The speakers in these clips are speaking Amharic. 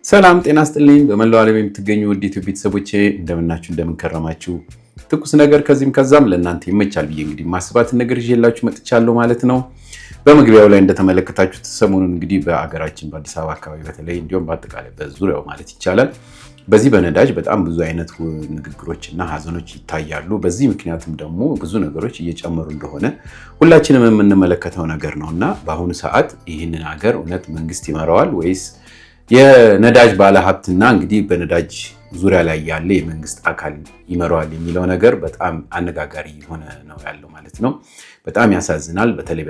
ሰላም ጤና ይስጥልኝ በመላው ዓለም የምትገኙ ውድ ኢትዮጵያ ቤተሰቦቼ እንደምናችሁ እንደምንከረማችሁ ትኩስ ነገር ከዚህም ከዛም ለእናንተ ይመቻል ብዬ እንግዲህ ማስባትን ነገር ይዤላችሁ መጥቻለሁ ማለት ነው። በመግቢያው ላይ እንደተመለከታችሁት ሰሞኑን እንግዲህ በአገራችን በአዲስ አበባ አካባቢ በተለይ እንዲሁም በአጠቃላይ በዙሪያው ማለት ይቻላል በዚህ በነዳጅ በጣም ብዙ አይነት ንግግሮችና ሀዘኖች ይታያሉ። በዚህ ምክንያትም ደግሞ ብዙ ነገሮች እየጨመሩ እንደሆነ ሁላችንም የምንመለከተው ነገር ነውና በአሁኑ ሰዓት ይህንን ሀገር እውነት መንግስት ይመራዋል ወይስ የነዳጅ ባለሀብትና እንግዲህ በነዳጅ ዙሪያ ላይ ያለ የመንግስት አካል ይመራዋል የሚለው ነገር በጣም አነጋጋሪ የሆነ ነው ያለው ማለት ነው። በጣም ያሳዝናል። በተለይ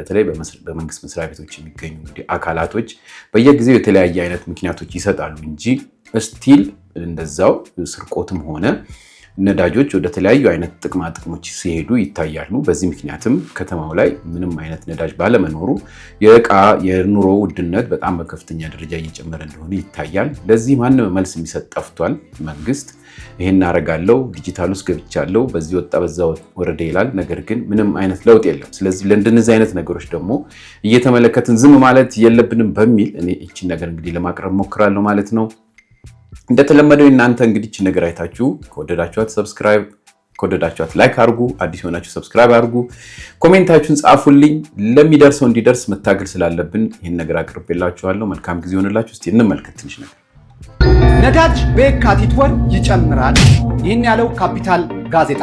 በመንግስት መስሪያ ቤቶች የሚገኙ እንግዲህ አካላቶች በየጊዜው የተለያየ አይነት ምክንያቶች ይሰጣሉ እንጂ ስቲል እንደዛው ስርቆትም ሆነ ነዳጆች ወደ ተለያዩ አይነት ጥቅማ ጥቅሞች ሲሄዱ ይታያሉ። በዚህ ምክንያትም ከተማው ላይ ምንም አይነት ነዳጅ ባለመኖሩ የእቃ የኑሮ ውድነት በጣም በከፍተኛ ደረጃ እየጨመረ እንደሆነ ይታያል። ለዚህ ማንም መልስ የሚሰጥ ጠፍቷል። መንግስት ይሄን አደርጋለሁ፣ ዲጂታል ውስጥ ገብቻለሁ፣ በዚህ ወጣ በዛ ወረደ ይላል። ነገር ግን ምንም አይነት ለውጥ የለም። ስለዚህ ለእንደነዚህ አይነት ነገሮች ደግሞ እየተመለከትን ዝም ማለት የለብንም በሚል እኔ እቺን ነገር እንግዲህ ለማቅረብ ሞክራለሁ ማለት ነው። እንደተለመደው እናንተ እንግዲህ እቺ ነገር አይታችሁ ከወደዳችኋት ሰብስክራይብ ከወደዳችኋት ላይክ አድርጉ፣ አዲስ ሆናችሁ ሰብስክራይብ አድርጉ፣ ኮሜንታችሁን ጻፉልኝ። ለሚደርሰው እንዲደርስ መታገል ስላለብን ይሄን ነገር አቅርቤላችኋለሁ። መልካም ጊዜ ሆነላችሁ። እስቲ እንመልከት ትንሽ ነገር። ነዳጅ በየካቲት ወር ይጨምራል። ይህን ያለው ካፒታል ጋዜጣ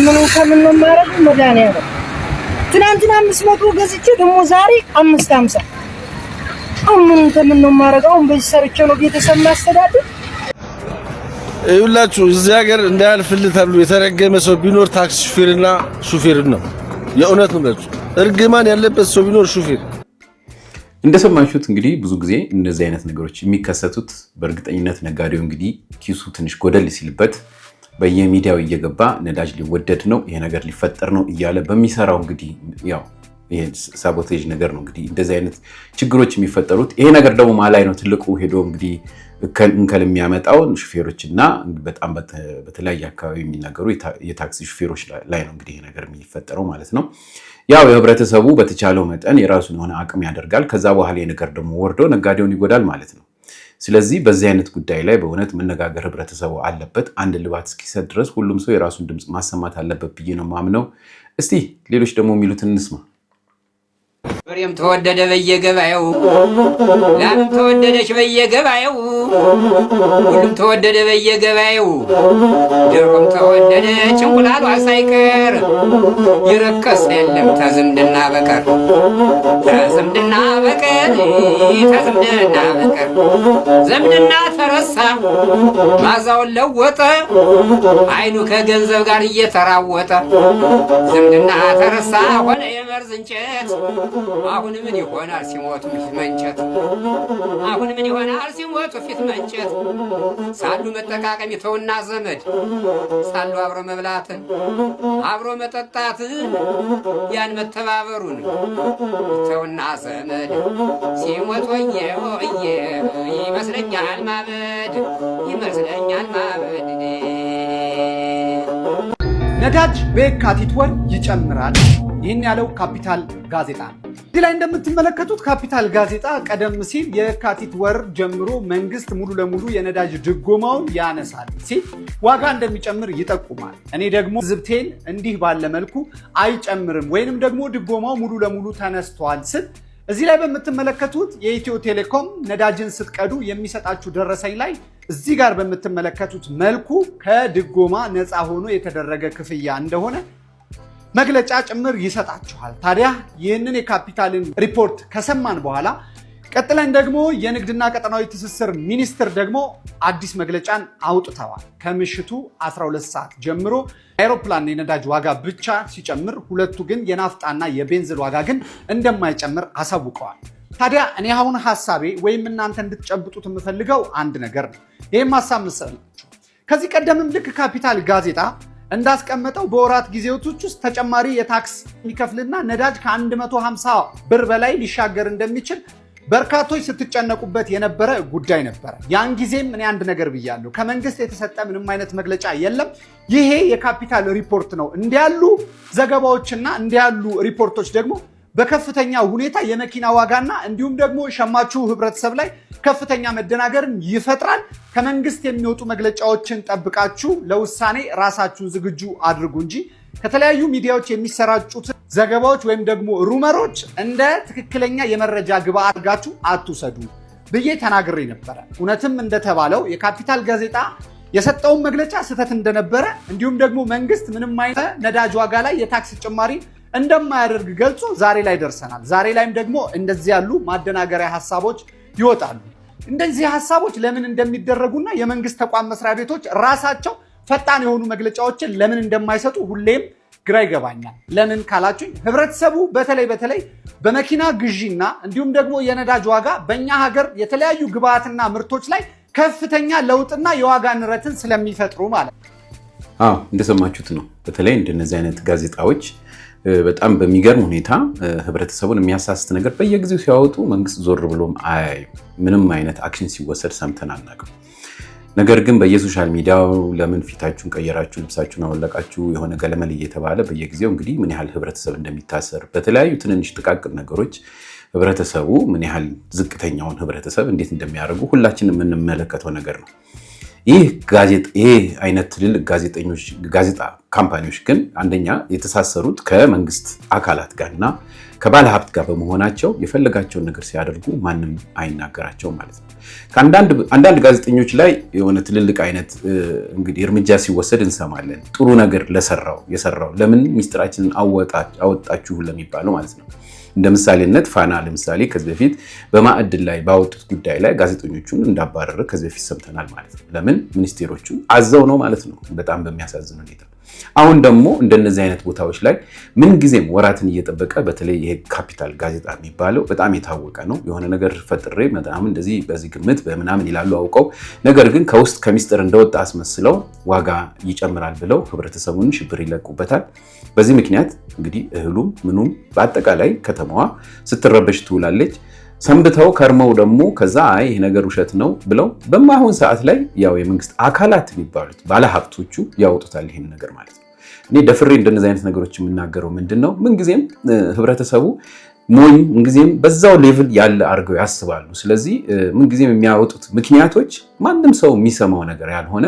ነው። ከምን ነው ማረግ መድኃኒዓለም ትናንትና 500 ገዝቼ ደግሞ ዛሬ 550 አሁን ከምን ነው ማረጋው? በዚህ ሰርቼ ነው ቤተሰብ ማስተዳደር። ይኸውላችሁ እዚህ ሀገር እንዳያልፍልህ ተብሎ የተረገመ ሰው ቢኖር ታክሲ ሹፌርና ሹፌር ነው። የእውነት ነው። እርግማን ያለበት ሰው ቢኖር ሹፌር። እንደሰማችሁት እንግዲህ ብዙ ጊዜ እነዚህ አይነት ነገሮች የሚከሰቱት በእርግጠኝነት ነጋዴው እንግዲህ ኪሱ ትንሽ ጎደል ሲልበት በየሚዲያው እየገባ ነዳጅ ሊወደድ ነው፣ ይሄ ነገር ሊፈጠር ነው እያለ በሚሰራው እንግዲህ ያው ይሄ ሳቦቴጅ ነገር ነው እንግዲህ እንደዚህ አይነት ችግሮች የሚፈጠሩት። ይሄ ነገር ደግሞ ማላይ ነው ትልቁ ሄዶ እንግዲህ እንከል የሚያመጣው ሹፌሮችና በጣም በተለያየ አካባቢ የሚናገሩ የታክሲ ሹፌሮች ላይ ነው እንግዲህ ይሄ ነገር የሚፈጠረው ማለት ነው። ያው የህብረተሰቡ በተቻለው መጠን የራሱን የሆነ አቅም ያደርጋል። ከዛ በኋላ የነገር ደግሞ ወርዶ ነጋዴውን ይጎዳል ማለት ነው። ስለዚህ በዚህ አይነት ጉዳይ ላይ በእውነት መነጋገር ህብረተሰቡ አለበት። አንድ ልባት እስኪሰጥ ድረስ ሁሉም ሰው የራሱን ድምፅ ማሰማት አለበት ብዬ ነው ማምነው። እስቲ ሌሎች ደግሞ የሚሉትን እንስማ። በሬም ተወደደ በየገበያው፣ ላምም ተወደደች በየገበያው፣ ሁሉም ተወደደ በየገበያው፣ ዶሮም ተወደደ እንቁላሏ ሳይቀር፣ ይረከስ የለም ተዝምድና በቀር፣ ተዝምድና በቀር፣ ተዝምድና በቀር። ዝምድና ተረሳ ማዛውን ለወጠ፣ አይኑ ከገንዘብ ጋር እየተራወጠ። ዝምድና ተረሳ ሆነ የመርዝ እንጨት፣ አሁን ምን ይሆናል ሲሞቱ ፊት መንጨት፣ አሁን ምን ይሆናል ሲሞቱ ፊት መንጨት። ሳሉ መጠቃቀም ይተውና ዘመድ፣ ሳሉ አብሮ መብላትን አብሮ መጠጣትን፣ ያን መተባበሩን ይተውና ዘመድ። ሲሞት ወየ ወየ ይመስለኛል ማበድ፣ ይመስለኛል ማበድ። ነዳጅ በየካቲት ወር ይጨምራል። ይህን ያለው ካፒታል ጋዜጣ ነው። እዚህ ላይ እንደምትመለከቱት ካፒታል ጋዜጣ ቀደም ሲል የካቲት ወር ጀምሮ መንግስት ሙሉ ለሙሉ የነዳጅ ድጎማውን ያነሳል ሲል ዋጋ እንደሚጨምር ይጠቁማል። እኔ ደግሞ ዝብቴን እንዲህ ባለ መልኩ አይጨምርም ወይንም ደግሞ ድጎማው ሙሉ ለሙሉ ተነስቷል ስል እዚህ ላይ በምትመለከቱት የኢትዮ ቴሌኮም ነዳጅን ስትቀዱ የሚሰጣችሁ ደረሰኝ ላይ እዚህ ጋር በምትመለከቱት መልኩ ከድጎማ ነፃ ሆኖ የተደረገ ክፍያ እንደሆነ መግለጫ ጭምር ይሰጣችኋል። ታዲያ ይህንን የካፒታልን ሪፖርት ከሰማን በኋላ ቀጥለን ደግሞ የንግድና ቀጠናዊ ትስስር ሚኒስቴር ደግሞ አዲስ መግለጫን አውጥተዋል። ከምሽቱ 12 ሰዓት ጀምሮ አውሮፕላን የነዳጅ ዋጋ ብቻ ሲጨምር፣ ሁለቱ ግን የናፍጣና የቤንዚን ዋጋ ግን እንደማይጨምር አሳውቀዋል። ታዲያ እኔ አሁን ሐሳቤ ወይም እናንተ እንድትጨብጡት የምፈልገው አንድ ነገር ነው። ይህም ሐሳብ መሰላችሁ ከዚህ ቀደምም ልክ ካፒታል ጋዜጣ እንዳስቀመጠው በወራት ጊዜዎች ውስጥ ተጨማሪ የታክስ የሚከፍልና ነዳጅ ከ150 ብር በላይ ሊሻገር እንደሚችል በርካቶች ስትጨነቁበት የነበረ ጉዳይ ነበረ። ያን ጊዜም እኔ አንድ ነገር ብያለሁ። ከመንግስት የተሰጠ ምንም አይነት መግለጫ የለም። ይሄ የካፒታል ሪፖርት ነው። እንዲያሉ ዘገባዎችና እንዲያሉ ሪፖርቶች ደግሞ በከፍተኛ ሁኔታ የመኪና ዋጋና እንዲሁም ደግሞ ሸማቹ ህብረተሰብ ላይ ከፍተኛ መደናገርን ይፈጥራል። ከመንግስት የሚወጡ መግለጫዎችን ጠብቃችሁ ለውሳኔ ራሳችሁን ዝግጁ አድርጉ እንጂ ከተለያዩ ሚዲያዎች የሚሰራጩት ዘገባዎች ወይም ደግሞ ሩመሮች እንደ ትክክለኛ የመረጃ ግብዓት አድርጋችሁ አትውሰዱ ብዬ ተናግሬ ነበረ። እውነትም እንደተባለው የካፒታል ጋዜጣ የሰጠውን መግለጫ ስህተት እንደነበረ እንዲሁም ደግሞ መንግስት ምንም አይነት ነዳጅ ዋጋ ላይ የታክስ ጭማሪ እንደማያደርግ ገልጾ ዛሬ ላይ ደርሰናል። ዛሬ ላይም ደግሞ እንደዚህ ያሉ ማደናገሪያ ሐሳቦች ይወጣሉ። እንደዚህ ሐሳቦች ለምን እንደሚደረጉና የመንግስት ተቋም መስሪያ ቤቶች ራሳቸው ፈጣን የሆኑ መግለጫዎችን ለምን እንደማይሰጡ ሁሌም ግራ ይገባኛል። ለምን ካላችሁኝ ህብረተሰቡ በተለይ በመኪና ግዢና እንዲሁም ደግሞ የነዳጅ ዋጋ በእኛ ሀገር የተለያዩ ግብአትና ምርቶች ላይ ከፍተኛ ለውጥና የዋጋ ንረትን ስለሚፈጥሩ ማለት ነው። እንደሰማችሁት ነው። በተለይ እንደነዚህ አይነት ጋዜጣዎች በጣም በሚገርም ሁኔታ ህብረተሰቡን የሚያሳስት ነገር በየጊዜው ሲያወጡ መንግስት ዞር ብሎም አያዩ። ምንም አይነት አክሽን ሲወሰድ ሰምተን አናውቅም። ነገር ግን በየሶሻል ሚዲያው ለምን ፊታችሁን ቀየራችሁ፣ ልብሳችሁን አወለቃችሁ የሆነ ገለመል እየተባለ በየጊዜው እንግዲህ ምን ያህል ህብረተሰብ እንደሚታሰር በተለያዩ ትንንሽ ጥቃቅን ነገሮች ህብረተሰቡ ምን ያህል ዝቅተኛውን ህብረተሰብ እንዴት እንደሚያደርጉ ሁላችን የምንመለከተው ነገር ነው። ይህ አይነት ትልልቅ ጋዜጣ ካምፓኒዎች ግን አንደኛ የተሳሰሩት ከመንግስት አካላት ጋርና ከባለ ሀብት ጋር በመሆናቸው የፈለጋቸውን ነገር ሲያደርጉ ማንም አይናገራቸው ማለት ነው። አንዳንድ ጋዜጠኞች ላይ የሆነ ትልልቅ አይነት እንግዲህ እርምጃ ሲወሰድ እንሰማለን። ጥሩ ነገር የሰራው ለምን ሚስጥራችንን አወጣችሁ ለሚባለው ማለት ነው። እንደ ምሳሌነት ፋና ለምሳሌ ከዚህ በፊት በማዕድን ላይ ባወጡት ጉዳይ ላይ ጋዜጠኞቹን እንዳባረረ ከዚህ በፊት ሰምተናል ማለት ነው። ለምን ሚኒስቴሮቹ አዘው ነው ማለት ነው። በጣም በሚያሳዝን ሁኔታ አሁን ደግሞ እንደነዚህ አይነት ቦታዎች ላይ ምን ጊዜም ወራትን እየጠበቀ በተለይ ይሄ ካፒታል ጋዜጣ የሚባለው በጣም የታወቀ ነው። የሆነ ነገር ፈጥሬ ምናምን እንደዚህ በዚህ ግምት በምናምን ይላሉ አውቀው፣ ነገር ግን ከውስጥ ከሚስጥር እንደወጣ አስመስለው ዋጋ ይጨምራል ብለው ህብረተሰቡን ሽብር ይለቁበታል። በዚህ ምክንያት እንግዲህ እህሉም ምኑም በአጠቃላይ ከተማዋ ስትረበሽ ትውላለች። ሰንብተው ከርመው ደግሞ ከዛ ይሄ ነገር ውሸት ነው ብለው በማይሆን ሰዓት ላይ ያው የመንግስት አካላት የሚባሉት ባለሀብቶቹ ያወጡታል ይሄን ነገር ማለት ነው። እኔ ደፍሬ እንደነዚህ አይነት ነገሮች የምናገረው ምንድነው፣ ምንጊዜም ህብረተሰቡ ሞኝ ምንጊዜም በዛው ሌቭል ያለ አድርገው ያስባሉ። ስለዚህ ምንጊዜም የሚያወጡት ምክንያቶች ማንም ሰው የሚሰማው ነገር ያልሆነ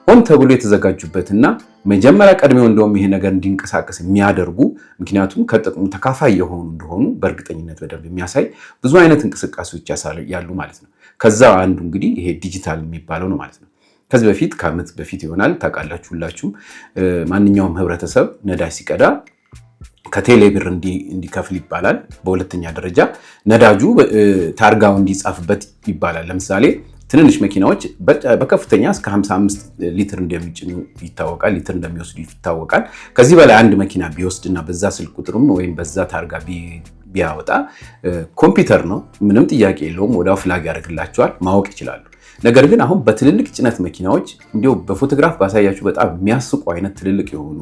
ሆን ተብሎ የተዘጋጁበትና መጀመሪያ ቀድሜው እንደውም ይሄ ነገር እንዲንቀሳቀስ የሚያደርጉ ምክንያቱም ከጥቅሙ ተካፋይ የሆኑ እንደሆኑ በእርግጠኝነት በደንብ የሚያሳይ ብዙ አይነት እንቅስቃሴዎች ያሉ ማለት ነው። ከዛ አንዱ እንግዲህ ይሄ ዲጂታል የሚባለው ነው ማለት ነው። ከዚህ በፊት ከዓመት በፊት ይሆናል ታውቃላችሁ ሁላችሁም፣ ማንኛውም ህብረተሰብ ነዳጅ ሲቀዳ ከቴሌ ብር እንዲከፍል ይባላል። በሁለተኛ ደረጃ ነዳጁ ታርጋው እንዲጻፍበት ይባላል። ለምሳሌ ትንንሽ መኪናዎች በከፍተኛ እስከ 55 ሊትር እንደሚጭኑ ይታወቃል፣ ሊትር እንደሚወስዱ ይታወቃል። ከዚህ በላይ አንድ መኪና ቢወስድና በዛ ስልክ ቁጥሩም ወይም በዛ ታርጋ ቢያወጣ ኮምፒውተር ነው፣ ምንም ጥያቄ የለውም፣ ወዲያው ፍላግ ያደርግላቸዋል፣ ማወቅ ይችላሉ። ነገር ግን አሁን በትልልቅ ጭነት መኪናዎች እንዲሁ በፎቶግራፍ ባሳያችሁ በጣም የሚያስቁ አይነት ትልልቅ የሆኑ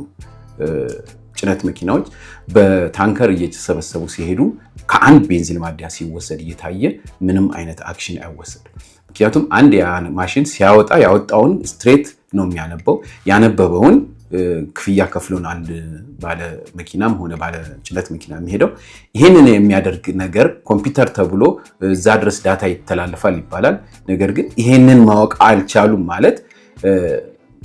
ጭነት መኪናዎች በታንከር እየተሰበሰቡ ሲሄዱ ከአንድ ቤንዚን ማደያ ሲወሰድ እየታየ ምንም አይነት አክሽን አይወሰድም። ምክንያቱም አንድ ማሽን ሲያወጣ ያወጣውን ስትሬት ነው የሚያነበው። ያነበበውን ክፍያ ከፍሎን አንድ ባለ መኪናም ሆነ ባለ ጭነት መኪና የሚሄደው ይህንን የሚያደርግ ነገር ኮምፒውተር ተብሎ እዛ ድረስ ዳታ ይተላለፋል ይባላል። ነገር ግን ይህንን ማወቅ አልቻሉም ማለት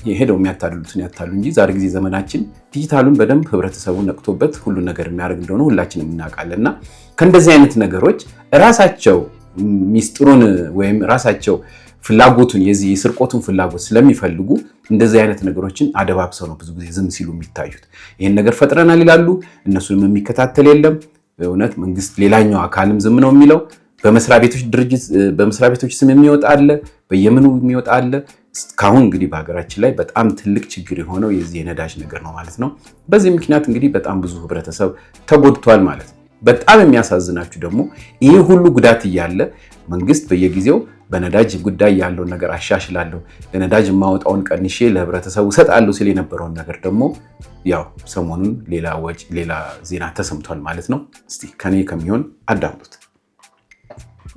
የሄደው የሚያታልሉትን ያታሉ እንጂ ዛሬ ጊዜ ዘመናችን ዲጂታሉን በደንብ ህብረተሰቡ ነቅቶበት ሁሉ ነገር የሚያደርግ እንደሆነ ሁላችንም እናውቃለን። እና ከእንደዚህ አይነት ነገሮች ራሳቸው ሚስጥሩን ወይም ራሳቸው ፍላጎቱን የዚህ የስርቆቱን ፍላጎት ስለሚፈልጉ እንደዚህ አይነት ነገሮችን አደባብሰው ነው ብዙ ጊዜ ዝም ሲሉ የሚታዩት። ይሄን ነገር ፈጥረናል ይላሉ፣ እነሱንም የሚከታተል የለም። እውነት መንግስት ሌላኛው አካልም ዝም ነው የሚለው። በመስሪያ ቤቶች ስም የሚወጣ አለ፣ በየምኑ የሚወጣ አለ። እስካሁን እንግዲህ በሀገራችን ላይ በጣም ትልቅ ችግር የሆነው የዚህ የነዳጅ ነገር ነው ማለት ነው። በዚህ ምክንያት እንግዲህ በጣም ብዙ ህብረተሰብ ተጎድቷል ማለት ነው። በጣም የሚያሳዝናችሁ ደግሞ ይህ ሁሉ ጉዳት እያለ መንግስት በየጊዜው በነዳጅ ጉዳይ ያለውን ነገር አሻሽላለሁ፣ ለነዳጅ የማወጣውን ቀንሼ ለህብረተሰቡ እሰጣለሁ ሲል የነበረውን ነገር ደግሞ ያው ሰሞኑን ሌላ ዜና ተሰምቷል ማለት ነው። እስቲ ከኔ ከሚሆን አዳምጡት።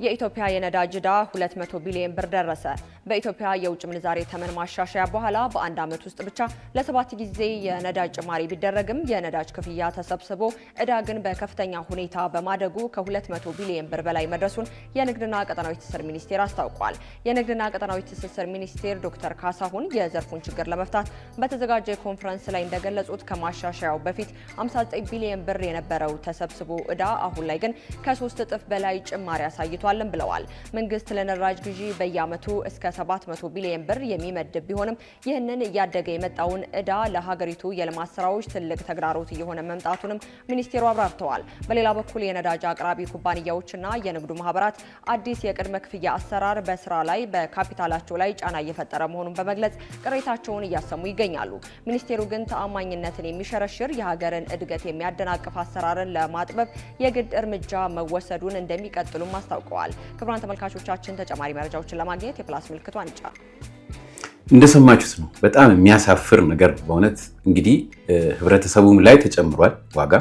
የኢትዮጵያ የነዳጅ ዕዳ 200 ቢሊዮን ብር ደረሰ። በኢትዮጵያ የውጭ ምንዛሬ ተመን ማሻሻያ በኋላ በአንድ ዓመት ውስጥ ብቻ ለ7 ጊዜ የነዳጅ ጭማሪ ቢደረግም የነዳጅ ክፍያ ተሰብስቦ ዕዳ ግን በከፍተኛ ሁኔታ በማደጉ ከ200 ቢሊዮን ብር በላይ መድረሱን የንግድና ቀጠናዊ ትስስር ሚኒስቴር አስታውቋል። የንግድና ቀጠናዊ ትስስር ሚኒስቴር ዶክተር ካሳሁን የዘርፉን ችግር ለመፍታት በተዘጋጀ ኮንፈረንስ ላይ እንደገለጹት ከማሻሻያው በፊት 59 ቢሊዮን ብር የነበረው ተሰብስቦ ዕዳ አሁን ላይ ግን ከ3 እጥፍ በላይ ጭማሪ አሳይቷልም ብለዋል። መንግስት ለነዳጅ ግዢ በየዓመቱ እስከ 700 ቢሊዮን ብር የሚመድብ ቢሆንም ይህንን እያደገ የመጣውን ዕዳ ለሀገሪቱ የልማት ስራዎች ትልቅ ተግዳሮት እየሆነ መምጣቱንም ሚኒስቴሩ አብራርተዋል። በሌላ በኩል የነዳጅ አቅራቢ ኩባንያዎችና የንግዱ ማህበራት አዲስ የቅድመ ክፍያ አሰራር በስራ ላይ በካፒታላቸው ላይ ጫና እየፈጠረ መሆኑን በመግለጽ ቅሬታቸውን እያሰሙ ይገኛሉ። ሚኒስቴሩ ግን ተአማኝነትን የሚሸረሽር የሀገርን እድገት የሚያደናቅፍ አሰራርን ለማጥበብ የግድ እርምጃ መወሰዱን እንደሚቀጥሉም አስታውቀዋል። ክቡራን ተመልካቾቻችን ተጨማሪ መረጃዎችን ለማግኘት የፕላስ ምልክቷን ይጫኑ። እንደሰማችሁት ነው። በጣም የሚያሳፍር ነገር በእውነት እንግዲህ ህብረተሰቡም ላይ ተጨምሯል ዋጋ።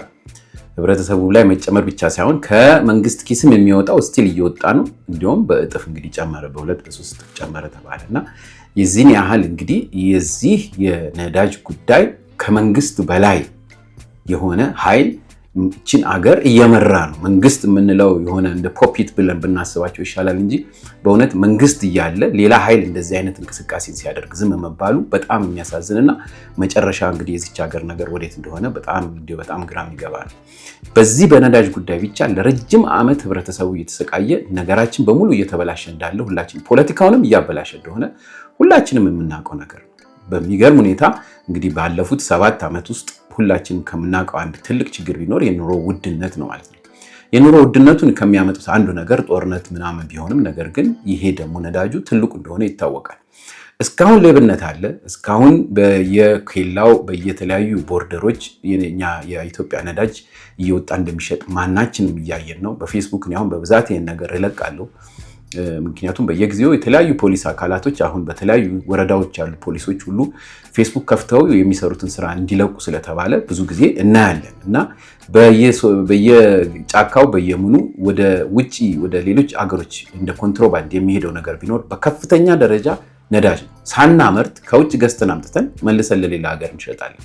ህብረተሰቡ ላይ መጨመር ብቻ ሳይሆን ከመንግስት ኪስም የሚወጣው ስቲል እየወጣ ነው። እንዲሁም በእጥፍ እንግዲህ ጨመረ፣ በ2 በ3 እጥፍ ጨመረ ተባለና የዚህን ያህል እንግዲህ የዚህ የነዳጅ ጉዳይ ከመንግስት በላይ የሆነ ኃይል እቺን አገር እየመራ ነው። መንግስት የምንለው የሆነ እንደ ፖፒት ብለን ብናስባቸው ይሻላል እንጂ በእውነት መንግስት እያለ ሌላ ኃይል እንደዚህ አይነት እንቅስቃሴን ሲያደርግ ዝም መባሉ በጣም የሚያሳዝንና መጨረሻ እንግዲህ የዚች ሀገር ነገር ወዴት እንደሆነ በጣም ግራ የሚገባ ነው። በዚህ በነዳጅ ጉዳይ ብቻ ለረጅም ዓመት ህብረተሰቡ እየተሰቃየ ነገራችን በሙሉ እየተበላሸ እንዳለ ሁላችን ፖለቲካውንም እያበላሸ እንደሆነ ሁላችንም የምናውቀው ነገር ነው። በሚገርም ሁኔታ እንግዲህ ባለፉት 7 ዓመት ውስጥ ሁላችን ከምናውቀው አንድ ትልቅ ችግር ቢኖር የኑሮ ውድነት ነው ማለት ነው። የኑሮ ውድነቱን ከሚያመጡት አንዱ ነገር ጦርነት ምናምን ቢሆንም ነገር ግን ይሄ ደግሞ ነዳጁ ትልቁ እንደሆነ ይታወቃል። እስካሁን ሌብነት አለ። እስካሁን በየኬላው በየተለያዩ ቦርደሮች የኢትዮጵያ ነዳጅ እየወጣ እንደሚሸጥ ማናችንም እያየን ነው። በፌስቡክ አሁን በብዛት ይሄን ነገር እለቃለሁ። ምክንያቱም በየጊዜው የተለያዩ ፖሊስ አካላቶች አሁን በተለያዩ ወረዳዎች ያሉ ፖሊሶች ሁሉ ፌስቡክ ከፍተው የሚሰሩትን ስራ እንዲለቁ ስለተባለ ብዙ ጊዜ እናያለን እና በየጫካው በየምኑ ወደ ውጪ ወደ ሌሎች አገሮች እንደ ኮንትሮባንድ የሚሄደው ነገር ቢኖር በከፍተኛ ደረጃ ነዳጅ ነው። ሳናመርት ከውጭ ገዝተን አምጥተን መልሰን ለሌላ ሀገር እንሸጣለን።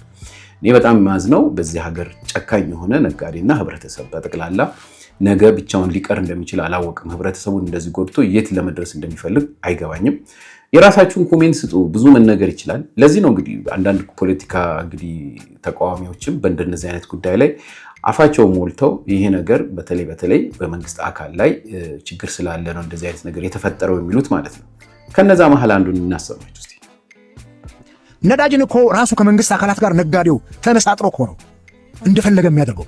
እኔ በጣም የማዝነው በዚህ ሀገር ጨካኝ የሆነ ነጋዴና ህብረተሰብ በጠቅላላ ነገ ብቻውን ሊቀር እንደሚችል አላወቅም። ህብረተሰቡን እንደዚህ ጎድቶ የት ለመድረስ እንደሚፈልግ አይገባኝም። የራሳችሁን ኮሜንት ስጡ። ብዙ መነገር ይችላል። ለዚህ ነው እንግዲህ አንዳንድ ፖለቲካ እንግዲህ ተቃዋሚዎችም በእንደነዚህ አይነት ጉዳይ ላይ አፋቸው ሞልተው ይሄ ነገር በተለይ በመንግስት አካል ላይ ችግር ስላለ ነው እንደዚህ አይነት ነገር የተፈጠረው የሚሉት ማለት ነው። ከነዛ መሀል አንዱን እናሰማችሁ እስቲ። ነዳጅን እኮ ራሱ ከመንግስት አካላት ጋር ነጋዴው ተመሳጥሮ እኮ ነው እንደፈለገ የሚያደርገው።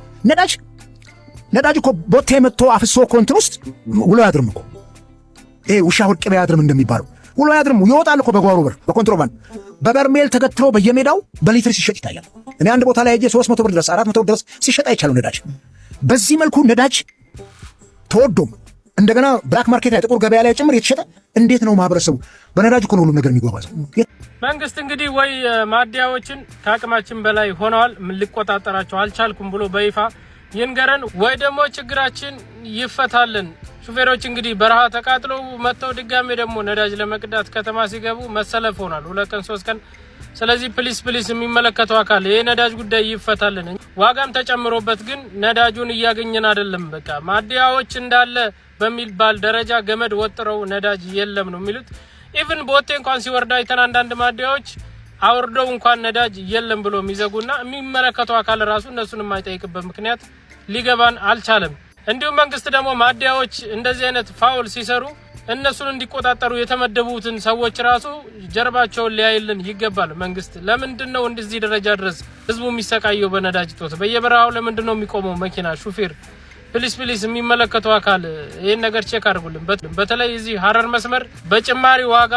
ነዳጅ እኮ ቦቴ መጥቶ አፍሶ እኮ እንትን ውስጥ ውሎ ያድርም እኮ ይሄ ውሻ ሁልቅ ያድርም እንደሚባለው ውሎ ያድርም ይወጣል እኮ በጓሮ በር በኮንትሮባንድ በበርሜል ተገትሮ በየሜዳው በሊትር ሲሸጥ ይታያል። እኔ አንድ ቦታ ላይ ሄጄ 300 ብር ድረስ 400 ብር ድረስ ሲሸጥ አይቻለው ነዳጅ። በዚህ መልኩ ነዳጅ ተወዶም እንደገና ብላክ ማርኬት ላይ ጥቁር ገበያ ላይ ጭምር የተሸጠ እንዴት ነው ማህበረሰቡ በነዳጅ እኮ ነው ሁሉም ነገር የሚጓጓዘው? መንግስት እንግዲህ ወይ ማዲያዎችን ከአቅማችን በላይ ሆነዋል ምን ሊቆጣጠራቸው አልቻልኩም ብሎ በይፋ ይንገረን ወይ ደግሞ ችግራችን ይፈታልን። ሹፌሮች እንግዲህ በረሃ ተቃጥለው መጥተው ድጋሜ ደግሞ ነዳጅ ለመቅዳት ከተማ ሲገቡ መሰለፍ ሆኗል 2 ቀን 3 ቀን። ስለዚህ ፕሊስ የሚመለከተው አካል ይሄ ነዳጅ ጉዳይ ይፈታልን። ዋጋም ተጨምሮበት ግን ነዳጁን እያገኘን አይደለም። በቃ ማዲያዎች እንዳለ በሚባል ደረጃ ገመድ ወጥረው ነዳጅ የለም ነው የሚሉት። ኢቭን ቦቴ እንኳን ሲወርዳ አይተን አንዳንድ ማዲያዎች አውርደው እንኳን ነዳጅ የለም ብሎ የሚዘጉና የሚመለከተው አካል ራሱ እነሱን የማይጠይቅበት ምክንያት ሊገባን አልቻለም። እንዲሁም መንግስት ደግሞ ማዲያዎች እንደዚህ አይነት ፋውል ሲሰሩ እነሱን እንዲቆጣጠሩ የተመደቡትን ሰዎች ራሱ ጀርባቸውን ሊያይልን ይገባል። መንግስት ለምንድነው እንደዚህ ደረጃ ድረስ ህዝቡ የሚሰቃየው በነዳጅ ጦት? በየበረሃው ለምንድነው የሚቆመው መኪና ሹፌር? ፕሊስ የሚመለከተው አካል ይሄን ነገር ቼክ አድርጉልን። በተለይ እዚህ ሀረር መስመር በጭማሪ ዋጋ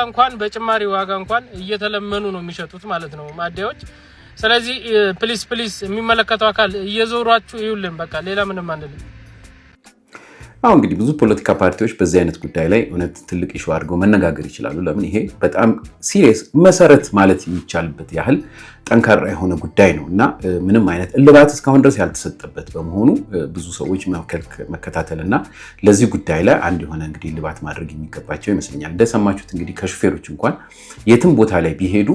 እንኳን እየተለመኑ ነው የሚሸጡት ማለት ነው ማዲያዎች። ስለዚህ ፕሊስ የሚመለከተው አካል እየዞሯችሁ ይውልን። በቃ ሌላ ምንም አንልም። አሁን እንግዲህ ብዙ ፖለቲካ ፓርቲዎች በዚህ አይነት ጉዳይ ላይ እውነት ትልቅ ኢሹ አድርገው መነጋገር ይችላሉ። ለምን ይሄ በጣም ሲሪየስ መሰረት ማለት የሚቻልበት ያህል ጠንካራ የሆነ ጉዳይ ነው እና ምንም አይነት እልባት እስካሁን ድረስ ያልተሰጠበት በመሆኑ ብዙ ሰዎች መከታተልና ለዚህ ጉዳይ ላይ አንድ የሆነ እንግዲህ እልባት ማድረግ የሚገባቸው ይመስለኛል። እንደሰማችሁት እንግዲህ ከሹፌሮች እንኳን የትም ቦታ ላይ ቢሄዱ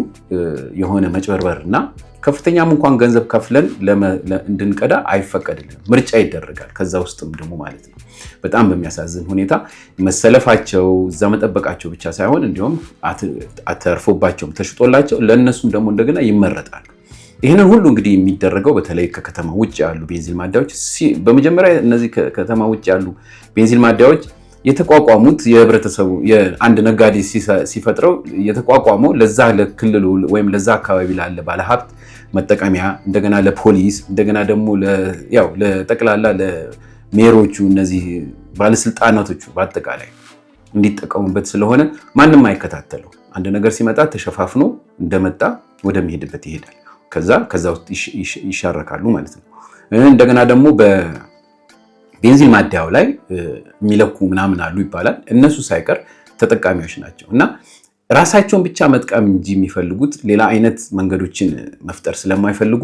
የሆነ መጭበርበርና ከፍተኛም እንኳን ገንዘብ ከፍለን እንድንቀዳ አይፈቀድልንም፣ ምርጫ ይደረጋል ከዛ ውስጥም ደግሞ ማለት ነው። በጣም በሚያሳዝን ሁኔታ መሰለፋቸው እዛ መጠበቃቸው ብቻ ሳይሆን እንዲሁም አተርፎባቸውም ተሽጦላቸው ለእነሱም ደግሞ እንደገና ይመረጣሉ። ይህንን ሁሉ እንግዲህ የሚደረገው በተለይ ከከተማ ውጭ ያሉ ቤንዚን ማደያዎች በመጀመሪያ እነዚህ ከከተማ ውጭ ያሉ ቤንዚን ማደያዎች የተቋቋሙት የህብረተሰቡ የአንድ ነጋዴ ሲፈጥረው የተቋቋመው ለዛ ለክልሉ ወይም ለዛ አካባቢ ላለ ባለሀብት መጠቀሚያ እንደገና ለፖሊስ እንደገና ደግሞ ለጠቅላላ ለሜሮቹ እነዚህ ባለስልጣናቶቹ በአጠቃላይ እንዲጠቀሙበት ስለሆነ ማንም አይከታተለው። አንድ ነገር ሲመጣ ተሸፋፍኖ እንደመጣ ወደሚሄድበት ይሄዳል። ከዛ ውስጥ ይሻረካሉ ማለት ነው። እንደገና ደግሞ ቤንዚን ማደያው ላይ የሚለኩ ምናምን አሉ ይባላል። እነሱ ሳይቀር ተጠቃሚዎች ናቸው እና ራሳቸውን ብቻ መጥቀም እንጂ የሚፈልጉት ሌላ አይነት መንገዶችን መፍጠር ስለማይፈልጉ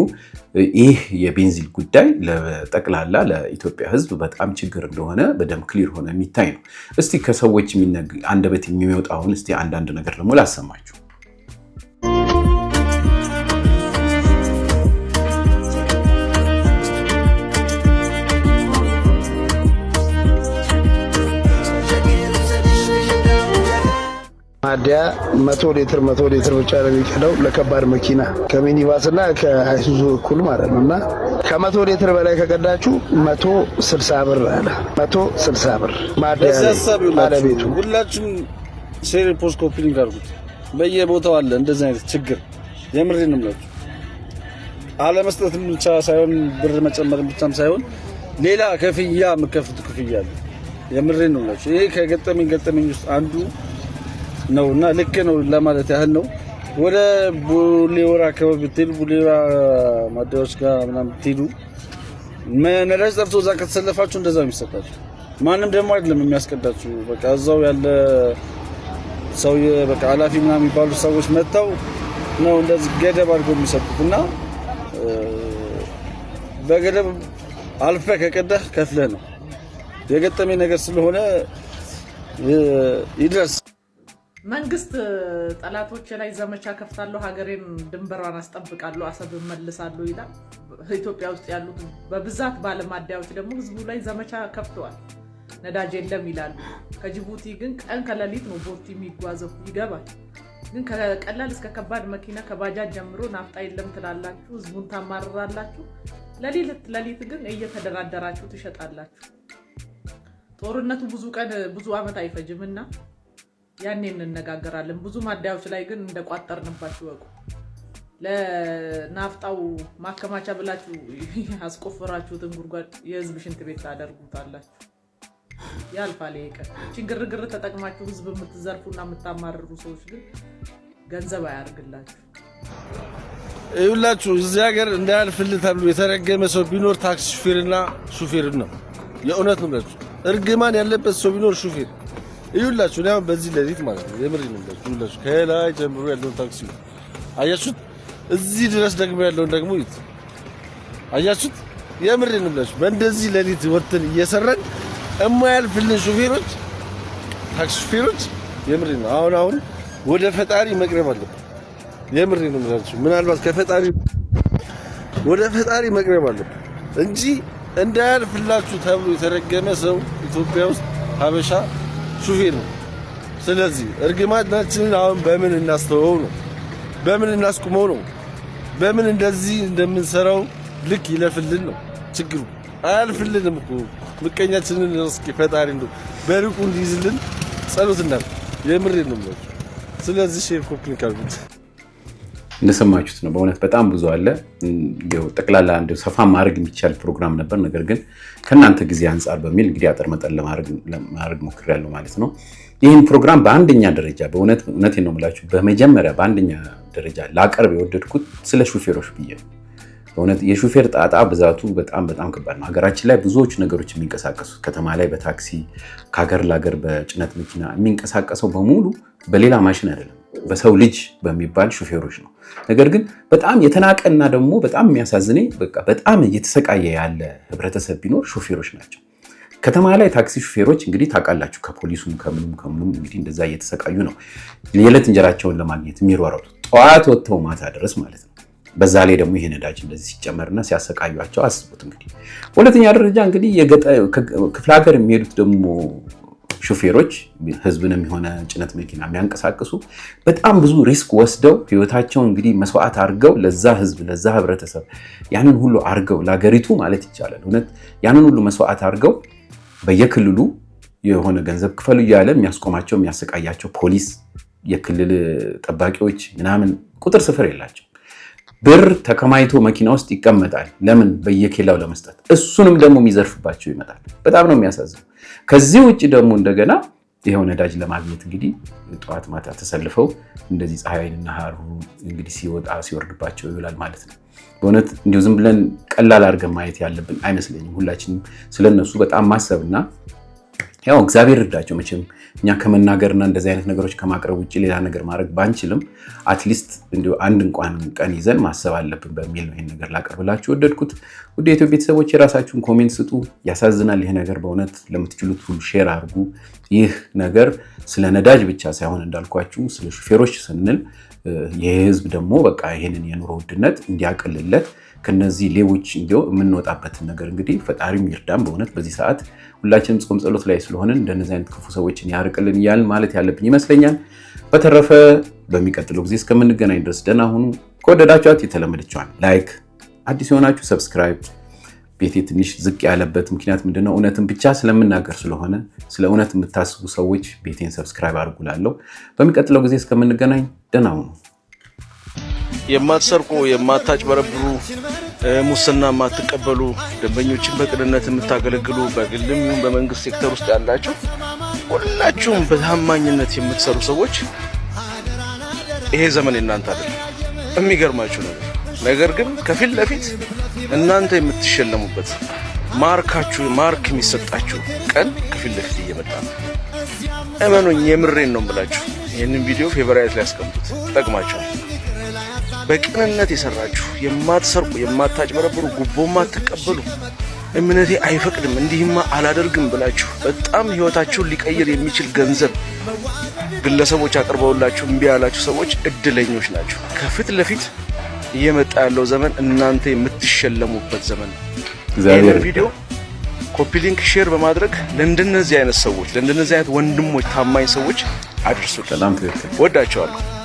ይህ የቤንዚን ጉዳይ ለጠቅላላ ለኢትዮጵያ ሕዝብ በጣም ችግር እንደሆነ በደንብ ክሊር ሆነ የሚታይ ነው። እስቲ ከሰዎች አንደበት የሚወጣውን እስቲ አንዳንድ ነገር ደግሞ ላሰማችሁ። ማደያ 100 ሊትር ብቻ ነው የሚቀዳው ለከባድ መኪና ከሚኒባስ እና ከአይሱዙ እኩል ማለት ነው። እና ከ100 ሊትር በላይ ከቀዳችሁ 160 ብር አለ። 160 ብር ማደያ ባለቤቱ። ሁላችሁም ሼር ፖስት ኮፒሊንግ አድርጉት። በየቦታው አለ እንደዚህ አይነት ችግር። የምሬን ነው የምላችሁ። አለመስጠትም ብቻ ሳይሆን ብር መጨመርም ብቻም ሳይሆን ሌላ ከፍያ የምከፍሉት ክፍያ አለ። የምሬን ነው የምላችሁ። ይሄ ከገጠመኝ ውስጥ አንዱ ነውና ልክ ነው ለማለት ያህል ነው። ወደ ቡሌወራ አካባቢ ብትሄዱ ቡሌወራ ማደያዎች ጋር ምናምን ብትሄዱ ነዳጅ ጠፍቶ እዛ ከተሰለፋችሁ እንደዛው የሚሰጣችሁ ማንም ደግሞ አይደለም የሚያስቀዳችሁ። በቃ እዛው ያለ ሰው በቃ ኃላፊ ምናምን የሚባሉ ሰዎች መጥተው ነው እንደዚህ ገደብ አድርገው የሚሰጡት እና በገደብ አልፈህ ከቀዳህ ከፍለህ ነው። የገጠመኝ ነገር ስለሆነ ይድረስ። መንግስት ጠላቶች ላይ ዘመቻ ከፍታለሁ፣ ሀገሬን ድንበሯን አስጠብቃለሁ፣ አሰብን መልሳለሁ ይላል። ኢትዮጵያ ውስጥ ያሉት በብዛት ባለማደያዎች ደግሞ ህዝቡ ላይ ዘመቻ ከፍተዋል። ነዳጅ የለም ይላሉ። ከጅቡቲ ግን ቀን ከሌሊት ነው ቦቲ የሚጓዘው ይገባል። ግን ከቀላል እስከ ከባድ መኪና ከባጃጅ ጀምሮ ናፍጣ የለም ትላላችሁ፣ ህዝቡን ታማርራላችሁ። ለሊት ግን እየተደራደራችሁ ትሸጣላችሁ። ጦርነቱ ብዙ አመት አይፈጅምና ያኔ እንነጋገራለን። ብዙ ማደያዎች ላይ ግን እንደቋጠርንባችሁ ወቁ። ለናፍጣው ማከማቻ ብላችሁ አስቆፍራችሁትን ጉድጓድ የህዝብ ሽንት ቤት ታደርጉታላችሁ። ያልፋል ይሄ ቀን። ግርግር ተጠቅማችሁ ህዝብ የምትዘርፉና የምታማርሩ ሰዎች ግን ገንዘብ አያርግላችሁ። ይኸውላችሁ እዚህ ሀገር እንዳያልፍልህ ተብሎ የተረገመ ሰው ቢኖር ታክሲ ሹፌር ነው። የእውነት ነው ብላችሁ እርግማን ያለበት ሰው ቢኖር ሹፌር። ይኸውላችሁ ነው በዚህ ለሊት ማለት ነው። የምሬን ነው ብላችሁ ይኸውላችሁ ከላይ ጀምሮ ያለውን ታክሲ አያችሁት፣ እዚህ ድረስ ደግሞ ያለውን ደግሞ ይት አያችሁት። የምሬን ነው ብላችሁ በእንደዚህ ለሊት ወጥተን እየሰራን የማያልፍልን ሹፌሮች፣ ታክሲ ሹፌሮች የምሬን ነው። አሁን ወደ ፈጣሪ መቅረብ አለብን። የምሬን ነው ብላችሁ ምናልባት ከፈጣሪ ወደ ፈጣሪ መቅረብ አለብን እንጂ እንዳያልፍላችሁ ተብሎ የተረገመ ሰው ኢትዮጵያ ውስጥ ሀበሻ ሹፌር ነው። ስለዚህ እርግማናችንን አሁን በምን እናስተወው ነው? በምን እናስቁመው ነው? በምን እንደዚህ እንደምንሰራው ልክ ይለፍልን ነው ችግሩ። አያልፍልንም እኮ ምቀኛችንን እስኪ ፈጣሪ እንደው በርቁ እንዲይዝልን ጸሎት እናድርግ። የምሬን ነው ማለት። ስለዚህ ሼር ኮፒ ካልኩት እንደሰማችሁት ነው። በእውነት በጣም ብዙ አለ። ጠቅላላ እንደው ሰፋ ማድረግ የሚቻል ፕሮግራም ነበር። ነገር ግን ከእናንተ ጊዜ አንጻር በሚል እንግዲህ አጠር መጠን ለማድረግ ሞክሬያለሁ ማለት ነው። ይህን ፕሮግራም በአንደኛ ደረጃ እውነቴን ነው የምላችሁ በመጀመሪያ በአንደኛ ደረጃ ላቀርብ የወደድኩት ስለ ሹፌሮች ብዬ ነው። በእውነት የሹፌር ጣጣ ብዛቱ በጣም ከባድ ነው። ሀገራችን ላይ ብዙዎች ነገሮች የሚንቀሳቀሱት ከተማ ላይ በታክሲ ከሀገር ለሀገር በጭነት መኪና የሚንቀሳቀሰው በሙሉ በሌላ ማሽን አይደለም፣ በሰው ልጅ በሚባል ሹፌሮች ነው። ነገር ግን በጣም የተናቀና ደግሞ በጣም የሚያሳዝነኝ በጣም እየተሰቃየ ያለ ህብረተሰብ ቢኖር ሹፌሮች ናቸው። ከተማ ላይ ታክሲ ሹፌሮች እንግዲህ ታውቃላችሁ ከፖሊሱም ከምኑም እንግዲህ እንደዛ እየተሰቃዩ ነው የዕለት እንጀራቸውን ለማግኘት የሚሯሯጡት ጠዋት ወጥተው ማታ ድረስ ማለት ነው። በዛ ላይ ደግሞ ይሄ ነዳጅ እንደዚህ ሲጨመርና ሲያሰቃዩቸው አስቡት እንግዲህ። በሁለተኛ ደረጃ እንግዲህ ክፍለ ሀገር የሚሄዱት ደግሞ ሹፌሮች ህዝብንም የሆነ ጭነት መኪና የሚያንቀሳቅሱ በጣም ብዙ ሪስክ ወስደው ህይወታቸውን እንግዲህ መስዋዕት አድርገው ለዛ ህዝብ ለዛ ህብረተሰብ ያንን ሁሉ አድርገው ለሀገሪቱ ማለት ይቻላል እውነት ያንን ሁሉ መስዋዕት አድርገው በየክልሉ የሆነ ገንዘብ ክፈሉ እያለ የሚያስቆማቸው የሚያሰቃያቸው ፖሊስ የክልል ጠባቂዎች ምናምን ቁጥር ስፍር የላቸው። ብር ተከማይቶ መኪና ውስጥ ይቀመጣል። ለምን? በየኬላው ለመስጠት። እሱንም ደግሞ የሚዘርፍባቸው ይመጣል። በጣም ነው የሚያሳዝነው። ከዚህ ውጭ ደግሞ እንደገና ይሄው ነዳጅ ለማግኘት እንግዲህ ጠዋት ማታ ተሰልፈው እንደዚህ ፀሐይና ሀሩ እንግዲህ ሲወጣ ሲወርድባቸው ይውላል ማለት ነው። በእውነት እንዲሁ ዝም ብለን ቀላል አድርገን ማየት ያለብን አይመስለኝም። ሁላችንም ስለነሱ በጣም ማሰብና ያው እግዚአብሔር እርዳቸው። መቼም እኛ ከመናገርና እንደዚህ አይነት ነገሮች ከማቅረብ ውጭ ሌላ ነገር ማድረግ ባንችልም አትሊስት እንዲሁ አንድ እንኳን ቀን ይዘን ማሰብ አለብን በሚል ነው ይሄን ነገር ላቀርብላችሁ ወደድኩት። ውድ የኢትዮ ቤተሰቦች የራሳችሁን ኮሜንት ስጡ። ያሳዝናል ይሄ ነገር በእውነት ለምትችሉት ሁሉ ሼር አድርጉ። ይህ ነገር ስለ ነዳጅ ብቻ ሳይሆን እንዳልኳችሁ ስለ ሹፌሮች ስንል የህዝብ ደግሞ በቃ ይሄንን የኑሮ ውድነት እንዲያቀልለት ከነዚህ ሌቦች እንዲው የምንወጣበትን ነገር እንግዲህ ፈጣሪም ይርዳን። በእውነት በዚህ ሰዓት ሁላችንም ጾም ጸሎት ላይ ስለሆንን እንደነዚህ አይነት ክፉ ሰዎችን ያርቅልን እያልን ማለት ያለብን ይመስለኛል። በተረፈ በሚቀጥለው ጊዜ እስከምንገናኝ ድረስ ደህና ሁኑ። ከወደዳችኋት የተለመደችዋን ላይክ፣ አዲስ የሆናችሁ ሰብስክራይብ። ቤቴ ትንሽ ዝቅ ያለበት ምክንያት ምንድነው? እውነትን ብቻ ስለምናገር ስለሆነ ስለ እውነት የምታስቡ ሰዎች ቤቴን ሰብስክራይብ አድርጉላለሁ። በሚቀጥለው ጊዜ እስከምንገናኝ ደህና ሁኑ። የማትሰርቁ የማታጭበረብሩ ሙስና የማትቀበሉ ደንበኞችን በቅንነት የምታገለግሉ በግልም ይሁን በመንግስት ሴክተር ውስጥ ያላችሁ ሁላችሁም በታማኝነት የምትሰሩ ሰዎች ይሄ ዘመን እናንተ አይደለም። የሚገርማችሁ ነገር ግን ከፊት ለፊት እናንተ የምትሸለሙበት ማርክ የሚሰጣችሁ ቀን ከፊት ለፊት እየመጣ ነው። እመኑኝ፣ የምሬን ነው የምላችሁ። ይህንን ቪዲዮ ፌቨራይት ላይ አስቀምጡት፣ ይጠቅማችኋል። በቅንነት የሰራችሁ የማትሰርቁ የማታጭበረብሩ ጉቦ ማትቀበሉ እምነቴ አይፈቅድም እንዲህማ አላደርግም ብላችሁ በጣም ህይወታችሁን ሊቀይር የሚችል ገንዘብ ግለሰቦች አቅርበውላችሁ እምቢ ያላችሁ ሰዎች እድለኞች ናችሁ። ከፊት ለፊት እየመጣ ያለው ዘመን እናንተ የምትሸለሙበት ዘመን ነው። ይህንን ቪዲዮ ኮፒ ሊንክ ሼር በማድረግ ለእንደነዚህ አይነት ሰዎች ለእንደነዚህ አይነት ወንድሞች ታማኝ ሰዎች አድርሱት። ወዳቸዋለሁ።